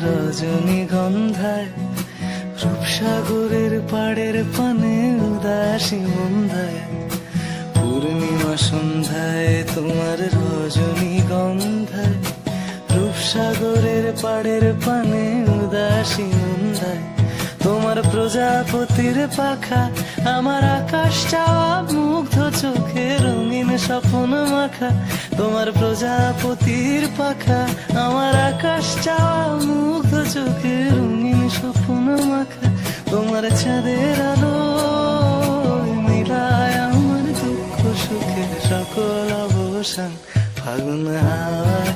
রজনীগন্ধায়, রূপসাগরের পাড়ের পানে উদাসী মন্ধায়, পূর্ণিমা সন্ধ্যায় তোমার রজনীগন্ধায়, রূপসাগরের পাড়ের পানে উদাসী মন্ধায়, তোমার প্রজাপতির পাখা আমার আকাশ চাওয়া মুগ্ধ চোখে রঙিন স্বপ্ন মাখা, তোমার প্রজাপতির পাখা আমার আকাশ চাওয়া মুগ্ধ চোখে রঙিন স্বপ্ন মাখা, তোমার চাঁদের আলো মিলায় আমার দুঃখ সুখের সকল অবসান, ফাগুন হাওয়া